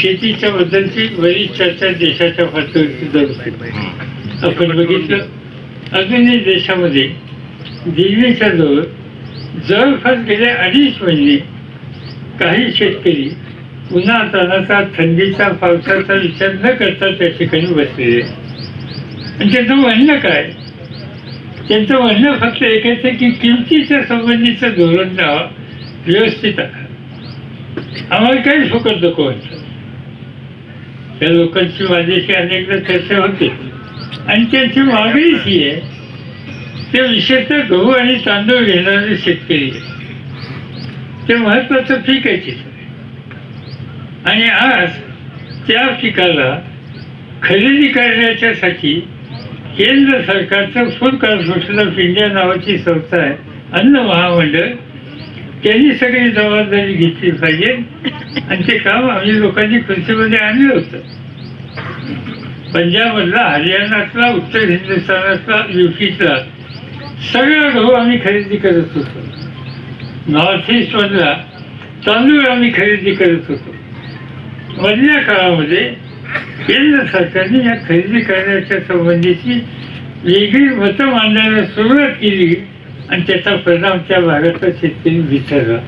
शेतीच्या बद्दलची बरीच चर्चा देशाच्या पातळीवर सुद्धा होते. आपण बघितलं अजूनही देशामध्ये दिल्लीच्या जवळ जवळपास गेले 2.5 महिने काही शेतकरी उन्हा तानाचा थंडीचा पावसाचा विचार न करता त्या ठिकाणी बसलेले. आणि त्यांचं म्हणणं काय? त्यांचं म्हणणं फक्त एकच आहे की किमतीच्या संबंधीचं धोरण व्यवस्थित आहे, आम्हाला काही फुकट नको म्हणतात. त्या लोकांची माझ्याशी अनेकदा चर्चा होते आणि त्यांची मागणीच ही आहे, ते विशेषतः गहू आणि तांदूळ घेणारे शेतकरी ते महत्वाचं पीक आहे तिथं. आणि आज त्या पिकाला खरेदी करण्याच्यासाठी केंद्र सरकारचं फूड कॉर्पोरेशन ऑफ इंडिया नावाची संस्था आहे, अन्न महामंडळ, त्यांनी सगळी जबाबदारी घेतली पाहिजे. आणि ते काम आम्ही लोकांनी कृषीमध्ये आणलं होतं. पंजाबमधला, हरियाणातला, उत्तर हिंदुस्थानातला, युपीतला सगळा गहू आम्ही खरेदी करत होतो. नॉर्थ ईस्ट मधला तांदूळ आम्ही खरेदी करत होतो. मधल्या काळामध्ये केंद्र सरकारने या खरेदी करण्याच्या संबंधीची वेगळी मतं मांडायला सुरुवात केली आणि त्याचा परिणाम त्या भागातला शेतकरी विसरला.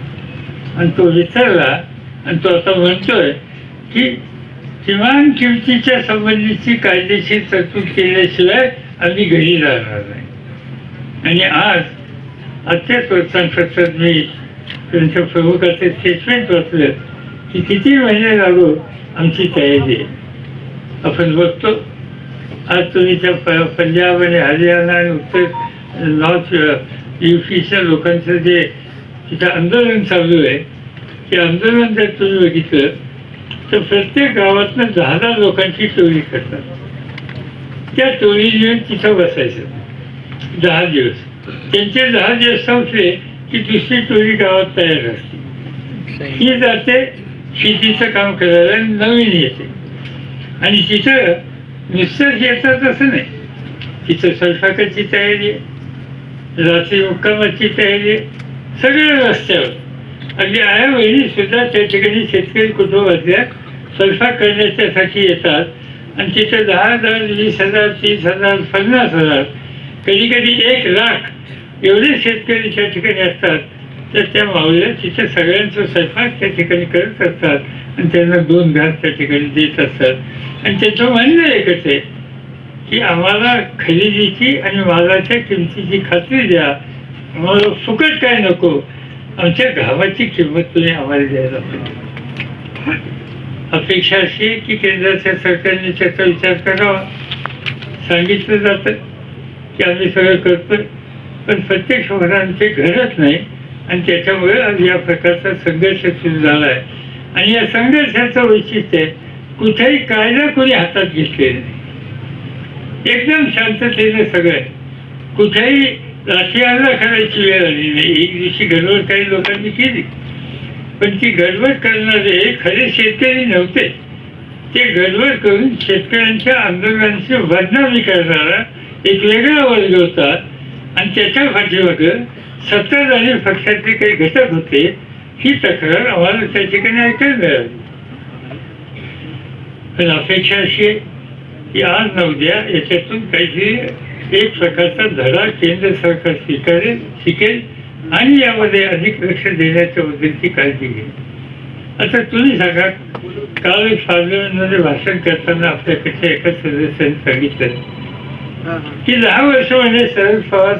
आणि तो विसरला आणि तो आता म्हणतोय की किमान किमतीच्या संबंधीची कायदेशीर तरतूद केल्याशिवाय आम्ही घरी जाणार नाही. आणि आज आजच्याच वर्तमानपत्रात मी त्यांच्या प्रमुखाचे स्टेटमेंट वाचलं की किती महिने लागू आमची तयारी आहे. आपण बघतो आज तुम्ही त्या पंजाब आणि हरियाणा आणि उत्तर नॉर्थ युपीच्या लोकांचं जे तिथं आंदोलन चालू आहे, ते आंदोलन जर तुम्ही बघितलं तर प्रत्येक गावातनं 10 लोकांची टोळी करतात. त्या टोळी येऊन तिथं बसायचं 10 दिवस. त्यांचे 10 दिवस संपले की दुसरी टोळी गावात तयार असते. ही जाते शेतीचं काम करायला, नवीन येते. आणि तिथं नुसतंच येतात असं नाही, तिथं स्वयंपाकाची तयारी आहे, रात्री मुक्कामाची तयारी आहे, सगळं रस्त्यावर. अगदी आया बहिणी सुद्धा त्या ठिकाणी शेतकरी कुटुंबातल्या स्वयंपाक करण्याच्यासाठी येतात आणि तिथं 10,000, 20,000, 30,000, 50,000, कधी कधी 1,00,000 एवढे शेतकरी त्या ठिकाणी असतात. तर त्या माऊल्या तिथं सगळ्यांचा स्वयंपाक त्या ठिकाणी करत असतात आणि त्यांना 2 घास त्या ठिकाणी देत असतात. आणि त्याचं म्हणणं एकच आहे की आम्हाला खरेदीची आणि मालाच्या किमतीची खात्री द्या, आम्हाला फुकट काय नको, आमच्या घामाची किंमत तुम्ही आम्हाला द्यायला पाहिजे. अपेक्षा अशी आहे की केंद्राच्या सरकारने त्याचा विचार करावा. सांगितलं जातं की आम्ही सगळं करतोय, पण प्रत्यक्ष आमचे घडत नाही. आणि त्याच्यामुळे आज या प्रकारचा संघर्ष सुरू झाला आहे. आणि या संघर्षाचं वैशिष्ट्य आहे कुठेही कायदा कोणी हातात घेतलेला नाही, एकदम शांततेने सगळं. कुठेही लाठीहल्ला करायची वेळ आली नाही. एक दिवशी गडबड काही लोकांनी केली, पण ती गडबड करणारे खरे शेतकरी नव्हते. ते गडबड करून शेतकऱ्यांच्या आंदोलनाची बदनामी करणारा एक वेगळा वर्ग होता. आणि त्याच्या पाठीमागं सत्ताधारी पक्षातले काही घटक होते. ही तक्रार आम्हाला त्या ठिकाणी ऐकायला मिळाली. पण अपेक्षा अशी आहे की आज न उद्या याच्यातून काहीतरी एक प्रकारचा धडा केंद्र सरकार शिकेल आणि यामध्ये अधिक लक्ष देण्याच्या बद्दलची काळजी घेईल. आता तुम्ही सांगा, काल एक पार्लमेंटमध्ये भाषण करताना आपल्यापेक्षा एका सदस्याने सांगितलं की 10 वर्षामध्ये शरद पवार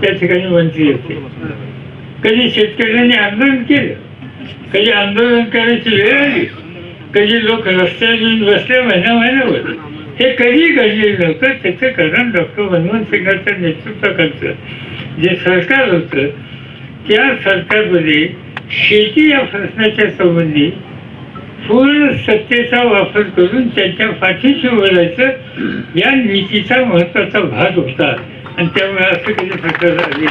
त्या ठिकाणी मंत्री होते. कधी शेतकऱ्यांनी आंदोलन केलं, कधी आंदोलन करायची वेळ आली, कधी लोक रस्त्यावर येऊन बसले महिन्याभर, हे कधी घडलेलं नव्हतं. त्याचं कारण डॉक्टर मनमोहन सिंगांच्या नेतृत्वाखालचं जे सरकार होतं, त्या सरकारमध्ये शेती या प्रश्नाच्या संबंधी पूर्ण सत्तेचा वापर करून त्यांच्या पाठीशी बोलायचं या नीतीचा महत्वाचा भाग होता. आणि त्यामुळे असं कधी सरकार आले.